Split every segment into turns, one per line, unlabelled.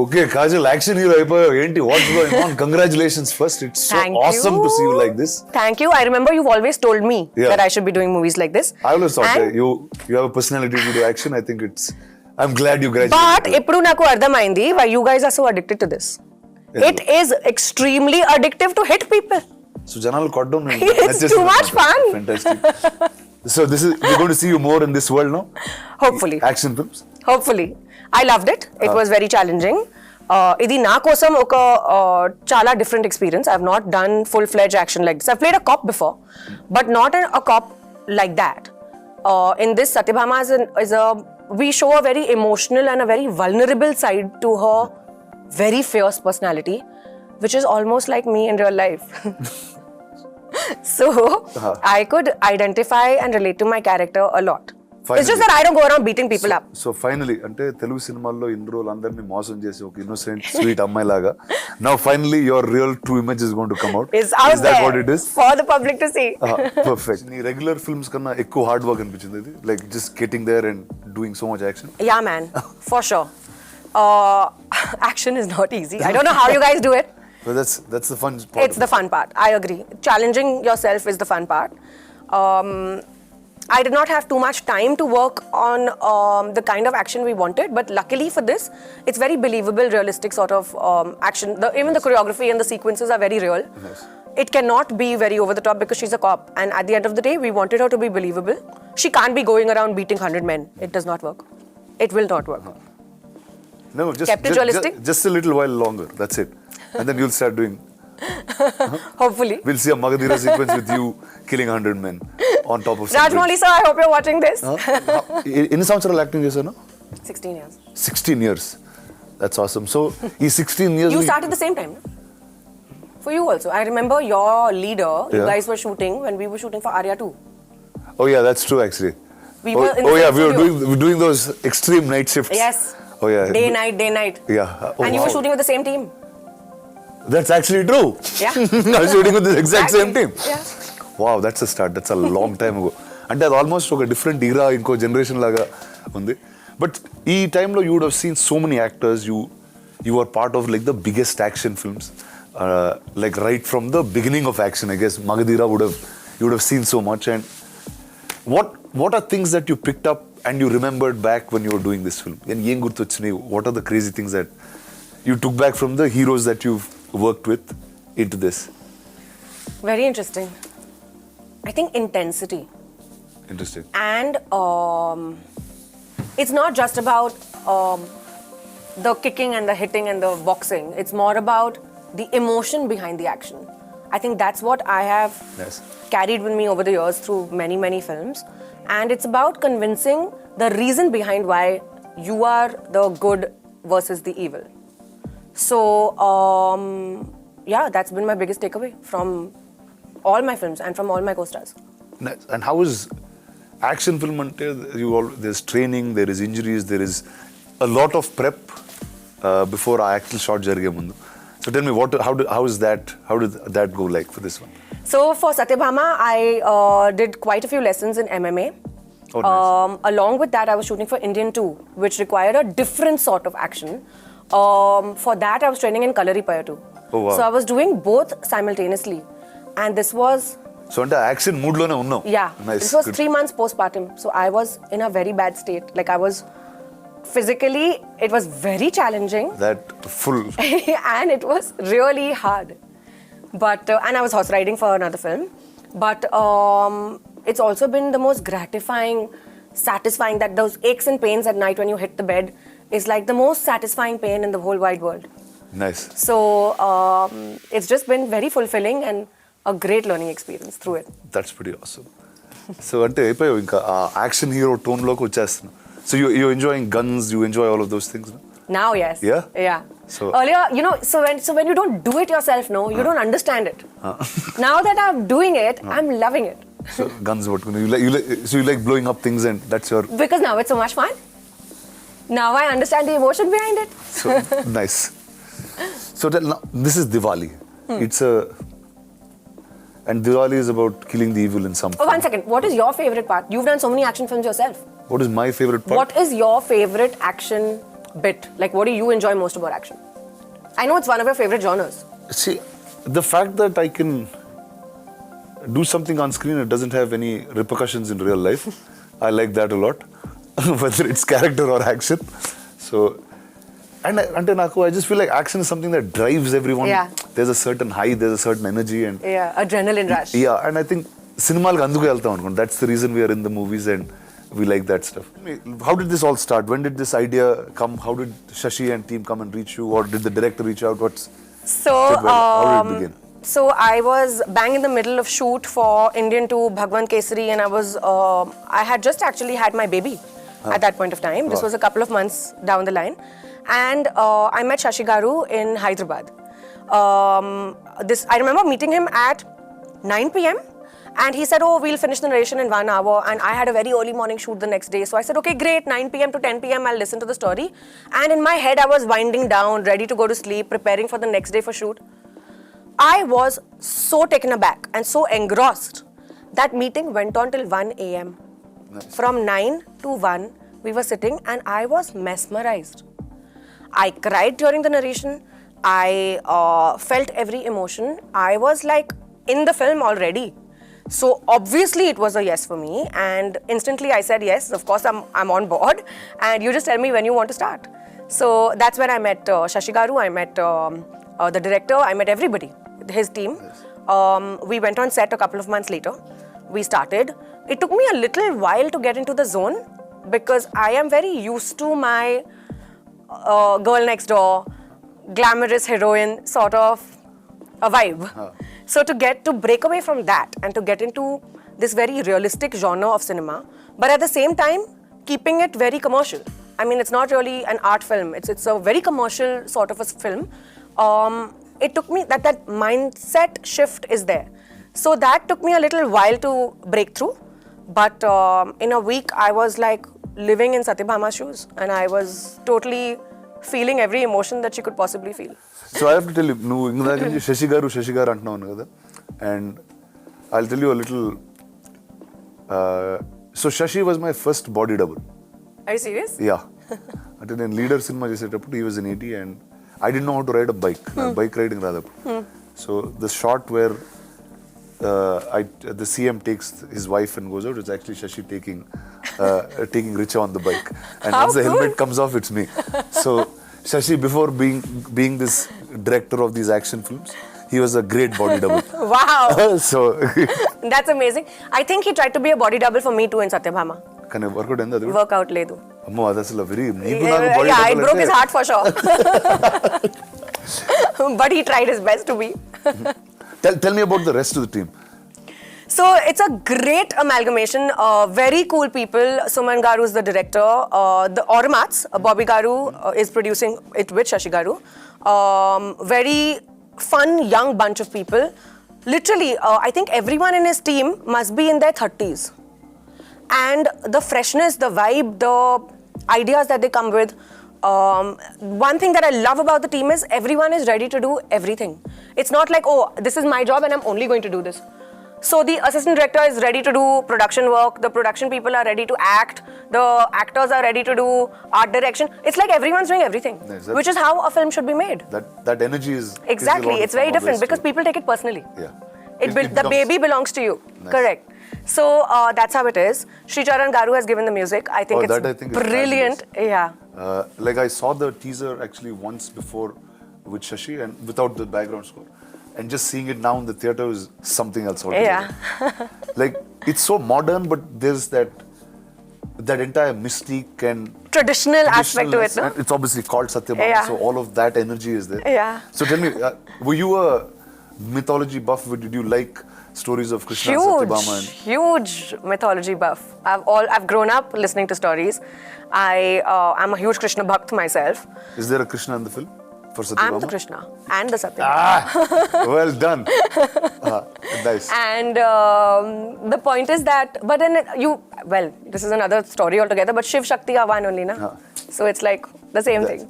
Okay, Kajal, action hero అయిపోయావు. ఏంటి what's going on? Congratulations first. It's so awesome to see you like this.
Thank you. I remember you've always told me that I should be doing movies like this.
I always thought that you have a personality to do action. I think I'm glad you graduated.
But ఇప్పుడు నాకు అర్థమైంది why you guys are so addicted to this. It is extremely addictive to hit people.
So జనాలు కొట్టడం
It's too much fun.
Fantastic. So we're going to see you more in this world now?
Hopefully.
Action films?
Hopefully. I loved it. It was very challenging. ఇది నా కోసం ఒక చాలా different experience. I've not done full-fledged action like this. I've played a cop before, but not a cop like that. In this, Satyabhama we show a very emotional and a very vulnerable side to her very fierce personality, which is almost like me in real life. So, I could identify and relate to my character a lot. Finally. It's just that I don't go around beating people up.
So finally, అంటే తెలుగు సినిమాల్లో ఇన్ని రోజులు అందరినీ మోసం చేసి ఒక innocent sweet అమ్మాయి లాగా now finally your real true image is going to come out.
It's out
is that
there
what it is?
For the public to see.
Perfect. నీ రెగ్యులర్ ఫిల్మ్స్ కన్నా ఎక్కువ హార్డ్ వర్క్ అనిపించింది ఇది like just getting there and doing so much action?
Yeah man, for sure. Action is not easy. I don't know how you guys do it.
But that's the fun part.
It's the fun part. I agree. Challenging yourself is the fun part. I did not have too much time to work on the kind of action we wanted, but luckily for this, it's very believable, realistic sort of action. Even the choreography and the sequences are very real.
Nice.
It cannot be very over the top because she's a cop, and at the end of the day, we wanted her to be believable. She can't be going around beating 100 men. It does not work. It will not work.
No,
Kept it realistic?
Just a little while longer. That's it. And then you'll start doing.
Hopefully.
We'll see a Magadira sequence with you killing 100 men on top of.
Rajmouli sir, I hope you're watching this.
ఎన్ని సంవత్సరాలు acting చేశాను?
16 years.
16 years. That's awesome. So, ఈ 16 years.
You started the same time, no? For you also. I remember your leader, you guys were shooting when we were shooting for Arya 2.
Oh yeah, that's true actually.
We were in the same
we
studio.
were doing those extreme night shifts.
Yes.
Oh yeah.
Day night.
Yeah. Oh,
and you were shooting with the same team.
That's actually true.
Yeah.
I was shooting with the exact same team.
Yeah.
Wow, that's a start. That's a long time ago. అంటే అది almost ఒక different ఈరా ఇంకో generation లాగా ఉంది. But ఈ టైంలో you would have seen so many actors, you are part of like the biggest action films, like right from the beginning of action. I guess Magadira you would have seen so much. And what are things that you picked up and you remembered back when you were doing this film? And ఏం గుర్తొచ్చినాయి? What are the crazy things that you took back from the heroes that you've worked with into this?
Very interesting. I think intensity.
Interesting.
And it's not just about the kicking and the hitting and the boxing. It's more about the emotion behind the action. I think that's what I have carried with me over the years through many, many films. And it's about convincing the reason behind why you are the good versus the evil. So, yeah, that's been my biggest takeaway from all my films and from all my co-stars.
Nice. And how is action film? There's training, there is injuries, there is a lot of prep before our actual shot jarige mundu. So tell me, how did that go like for this one?
So for Satyabhama, I did quite a few lessons in MMA.
Oh, nice.
Along with that, I was shooting for Indian 2, which required a different sort of action. For that, I was training in Kalaripaya too.
Oh, wow.
So I was doing both simultaneously. And this was...
So under action mood lone unnav.
Yeah.
Nice.
This was 3 months postpartum. So I was in a very bad state. Like I was... Physically, it was very challenging.
That full...
And it was really hard. But... and I was horse riding for another film. But it's also been the most gratifying, satisfying, that those aches and pains at night when you hit the bed is like the most satisfying pain in the whole wide world.
Nice.
So it's just been very fulfilling and a great learning experience through it.
That's pretty awesome. So అంటే అయిపోయావు ఇంకా action hero tone లోకి వచ్చేస్తున్నావు. So you're enjoying guns, you enjoy all of those things, no?
Now, yes.
Yeah?
Yeah.
So
earlier, so when you don't do it yourself, no, you don't understand it. Now that I'm doing it, I'm loving it.
So guns, what you like blowing up things, and that's your...
Because now it's so much fun. Now I understand the emotion behind it.
So nice. So now, this is Diwali. It's and Diwali is about killing the evil in some.
Oh, one second. What is your favorite part? You've done so many action films yourself.
What is my favorite part?
What is your favorite action bit? Like, what do you enjoy most about action? I know it's one of your favorite genres.
See, the fact that I can do something on screen, it doesn't have any repercussions in real life. I like that a lot, whether it's character or action. So, and I just feel like action is something that drives everyone.
Yeah.
There's a certain high, there's a certain energy, and
Yeah, adrenaline rush.
yeah, and I think cinema anduku veltam anukondi. That's the reason we are in the movies and we like that stuff. How did this all start? When did this idea come? How did Shashi and team come and reach you, or did the director reach out? How did it begin?
So I was bang in the middle of shoot for Indian 2 Bhagwan Kesari, and I had just actually had my baby at that point of time. This was a couple of months down the line, and I met Shashi Garu in Hyderabad. I remember meeting him at 9 p.m. and he said, "Oh, we'll finish the narration in 1 hour." And I had a very early morning shoot the next day, so I said, "Okay, great. 9 p.m. to 10 p.m. I'll listen to the story." And in my head, I was winding down, ready to go to sleep, preparing for the next day for shoot. I was so taken aback and so engrossed. That meeting went on till 1 a.m.
Nice.
From 9 to 1, we were sitting and I was mesmerized. I cried during the narration. I felt every emotion. I was like in the film already. So obviously it was a yes for me, and instantly I said yes. Of course I'm on board, and you just tell me when you want to start. So that's when I met Shashi Garu. I met the director. I met everybody, his team. We went on set a couple of months later. We started. It took me a little while to get into the zone because I am very used to my girl next door, glamorous heroine sort of a vibe. So to break away from that and to get into this very realistic genre of cinema, but at the same time keeping it very commercial. I mean, it's not really an art film. It's a very commercial sort of a film. It took me that mindset shift is there. So that took me a little while to break through. But in a week, I was like living in Satyabhama's shoes, and I was totally feeling every emotion that she could possibly feel.
So I have to tell you, నువ్వు ఇందాక నుంచి శశి గారు అంటున్నావు కదా, and I'll tell you a little. So Shashi was my first body double.
Are you serious?
Yeah. అంటే నేను leader cinema చేసేటప్పుడు he was in 80 and I didn't know how to ride a bike. Bike riding రాదప్పుడు. So the shot where the CM takes his wife and goes out, it's actually Shashi taking Richa on the bike. And
How
once the
cool.
helmet comes off, it's me. So Shashi, before being this director of these action films, he was a great body double.
Wow.
So
That's amazing. I think he tried to be a body double for me too in Satyabhama.
కానీ work out అయింది అది
Workout లేదు.
అమ్మో అది అసలు very
Yeah, I broke his heart for sure. But he tried his best to be.
Tell me about the rest of the team.
So it's a great amalgamation. Very cool people. Suman Garu is the director. The Ormats, Bobby Garu is producing it with Shashi Garu. Very fun young bunch of people. Literally, I think everyone in his team must be in their 30s. And the freshness, the vibe, the ideas that they come with. One thing that I love about the team is everyone is ready to do everything. It's not like, oh, this is my job and I'm only going to do this. So the assistant director is ready to do production work. The production people are ready to act. The actors are ready to do art direction. It's like everyone's doing everything, which is how a film should be made.
That energy is
Exactly. It's very different because people take it personally.
Yeah.
The baby belongs to you.
Nice.
Correct. So that's how it is. Sri Charan Garu has given the music. I think it's
I think is
brilliant. Yeah.
Like I saw the teaser actually once before with Shashi and without the background score, and just seeing it now in the theater is something else altogether.
Yeah.
Like it's so modern, but there's that entire mystique and
Traditional aspect to it, no?
and it's obviously called Satyabhama,
Yeah.
so all of that energy is there.
Yeah.
So tell me, were you a mythology buff? Did you like stories of Krishna and Satyabhama?
Huge mythology buff. I've grown up listening to stories. I'm a huge Krishna bhakt myself.
Is there a Krishna in the film for Satyabhama?
I'm the Krishna and the Satyabhama.
Well done. Nice.
And the point is that, but then this is another story altogether, but Shiv Shakti are one only, na? So it's like the same thing.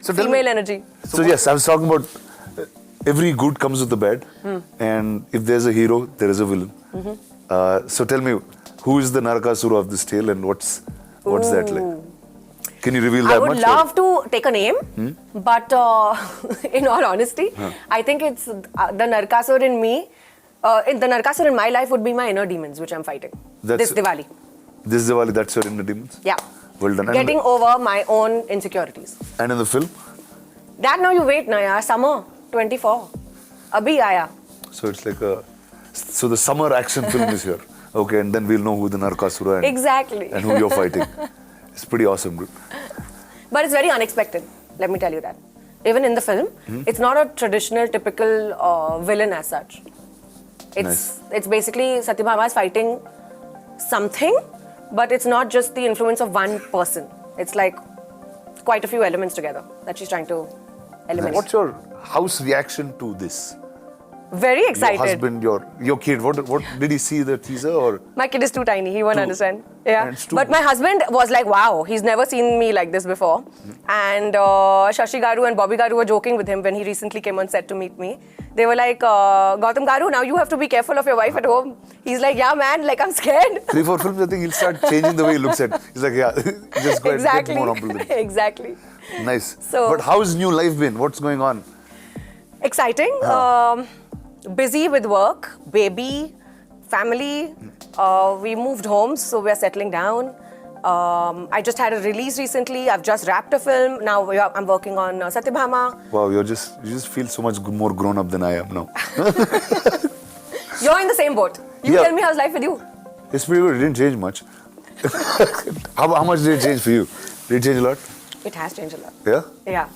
So tell
Female
me-
energy.
So yes, I was talking about every good comes with a bad, and if there's a hero, there is a villain. So tell me, who is the Narakasura of this tale, and what's that like? Can you reveal
I
that
would
much?
love to take a name, but in all honesty, I think it's the Narkasur in me. The Narkasur in my life would be my inner demons, which I'm fighting. This Diwali.
This Diwali, that's your inner demons?
Yeah.
Well done.
Getting over my own insecurities.
And in the film?
That now you wait, na yaar. Summer 24. Abhi aaya.
So it's like so the summer action film is here. Okay, and then we'll know who the Narkasura
Exactly.
and who you're fighting. It's pretty awesome, dude.
But it's very unexpected, let me tell you that. Even in the film, it's not a traditional, typical villain as such. It's basically Satyabhama is fighting something, but it's not just the influence of one person. It's like quite a few elements together that she's trying to eliminate.
What's your house reaction to this?
Very excited.
Your husband, your kid, what did he see the teaser or?
My kid is too tiny, he won't understand. Yeah. But my husband was like, wow, he's never seen me like this before. And Shashi Garu and Bobby Garu were joking with him when he recently came on set to meet me. They were like, Gautam Garu, now you have to be careful of your wife at home. He's like, yeah man, like I'm scared.
3-4 films, I think he'll start changing the way he looks at it. He's like, yeah, just go ahead, get more humble.
Exactly.
Nice.
So,
but how's new life been? What's going on?
Exciting. Busy with work, baby, family. We moved homes, so we're settling down. I just had a release recently. I've just wrapped a film. Now I'm working on Satyabhama.
Wow, you just feel so much more grown up than I am now.
You're in the same boat. You tell me how's life with you?
It's pretty good. It didn't change much. How much did it change for you? Did it change a lot?
It has changed a lot.
Yeah?
Yeah.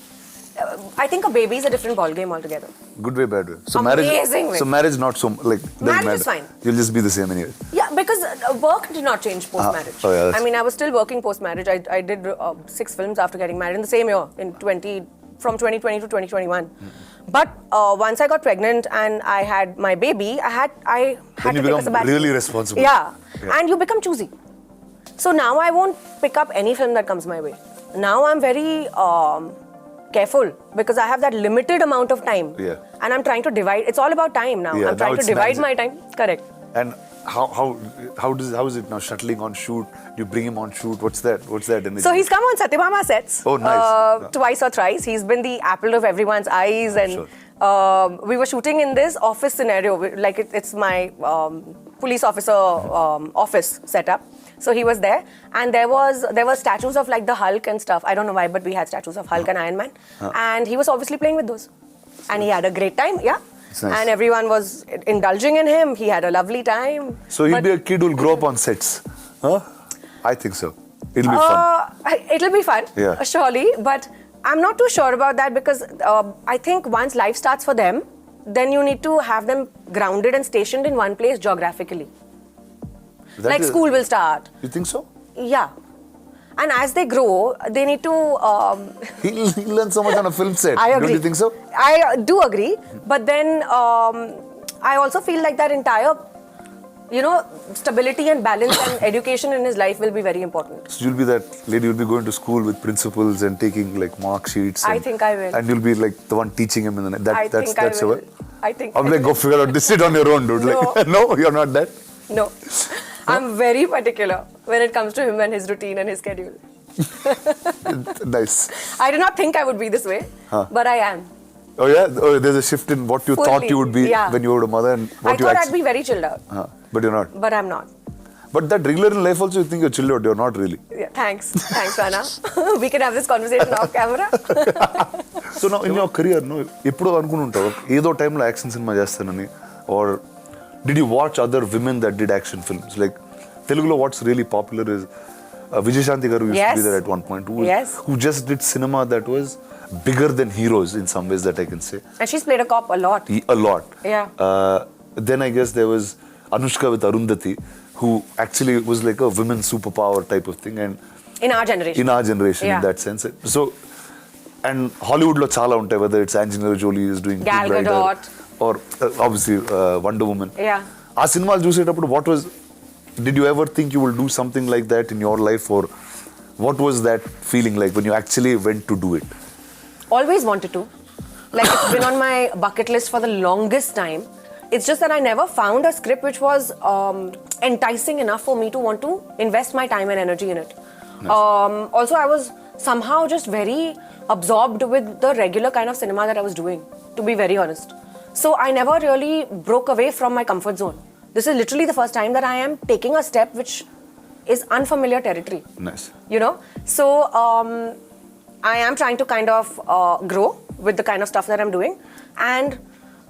I think a baby is a different ballgame altogether.
Good way, bad way. So
Amazing way.
So marriage not so like doesn't
Marriage
matter.
is fine.
You'll just be the same anyway.
Yeah, because work did not change post-marriage.
Oh, yeah,
I mean, I was still working post-marriage. I did 6 films after getting married in the same year, from 2020 to 2021. But once I got pregnant and I had my baby, I had
Then
to
you
take a sabbatical.
really responsible.
Yeah, and you become choosy. So now I won't pick up any film that comes my way. Now I'm very careful because I have that limited amount of time.
Yeah.
And I'm trying to divide. It's all about time now.
Yeah,
I'm trying
now
to divide my time. Correct.
And how is it now shuttling on shoot? You bring him on shoot. What's that? energy?
So he's come on Satyabhama sets.
Oh, nice.
Twice or thrice. He's been the apple of everyone's eyes. And
sure.
we were shooting in this office scenario. Like it's my police officer office setup. So he was there, and there were statues of like the Hulk and stuff. I don't know why, but we had statues of Hulk and Iron Man, and he was obviously playing with those, and he had a great time. Yeah,
nice.
And everyone was indulging in him. He had a lovely time.
So he'll be a kid who'll grow up on sets, huh? I think so. It'll be fun.
It'll be fun,
Yeah.
surely, but I'm not too sure about that because I think once life starts for them, then you need to have them grounded and stationed in one place geographically. Like school will start.
You think so?
Yeah. And as they grow, they need to...
He'll learn so much on a film set.
I agree.
Don't you think so?
I do agree. But then I also feel like that entire, stability and balance and education in his life will be very important.
So you'll be that lady, you'll be going to school with principals and taking like mark sheets.
I think I will.
And you'll be like the one teaching him in the night. That's
I will.
I think I'm like, go figure out this, sit on your own, dude.
No.
Like, no, you're not that.
No. I'm very particular when it comes to him and his routine and his schedule.
Nice.
I did not think I would be this way, but I am.
Oh yeah? Oh, there's a shift in what you thought you would be when you were a mother and what
I
you
thought I'd be very chilled out.
But you're not.
But I'm not.
But that regular in life also you think you're chilled out. You're not really.
Yeah, thanks, Rana. We can have this conversation off camera.
So now in your career, no, ఎప్పుడో అనుకుంటుంటావు ఏదో టైంలో action cinema చేస్తానని or did you watch other women that did action films? Like Telugu, what's really popular is Vijay Shanti Garu used to be there at one point, who just did cinema that was bigger than heroes in some ways that I can say.
And she's played a cop a lot.
A lot.
Yeah.
Then I guess there was Anushka with Arundhati, who actually was like a women's superpower type of thing. And
in our generation.
In that sense. So, and Hollywood lo chala untai, whether it's Angelina Jolie is doing
Gal Gadot.
Or obviously Wonder Woman.
Yeah.
Our cinemas chusetappudu did you ever think you will do something like that in your life, or what was that feeling like when you actually went to do it?
Always wanted to. Like it's been on my bucket list for the longest time. It's just that I never found a script which was enticing enough for me to want to invest my time and energy in it. Nice. Also, I was somehow just very absorbed with the regular kind of cinema that I was doing, to be very honest. So I never really broke away from my comfort zone. This is literally the first time that I am taking a step which is unfamiliar territory.
Nice.
You know? So I am trying to kind of grow with the kind of stuff that I'm doing. And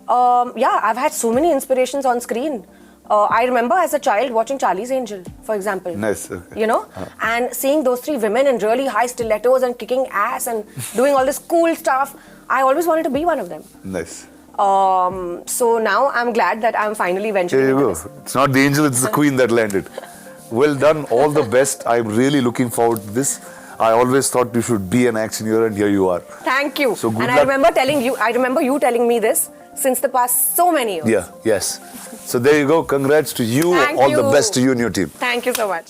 yeah, I've had so many inspirations on screen. I remember as a child watching Charlie's Angel, for example.
Nice. Okay.
You know? And seeing those three women in really high stilettos and kicking ass and doing all this cool stuff. I always wanted to be one of them.
Nice.
So now I'm glad that I'm finally venturing
There you
into
go.
this.
It's not the angel, it's the queen that landed. Well done. All the best. I'm really looking forward to this. I always thought you should be an action hero, and here you are.
Thank you.
So good
and
luck.
I remember you telling me this since the past so many years.
Yeah, yes. So there you go. Congrats to you.
Thank
All
you.
the best to you and your team.
Thank you so much.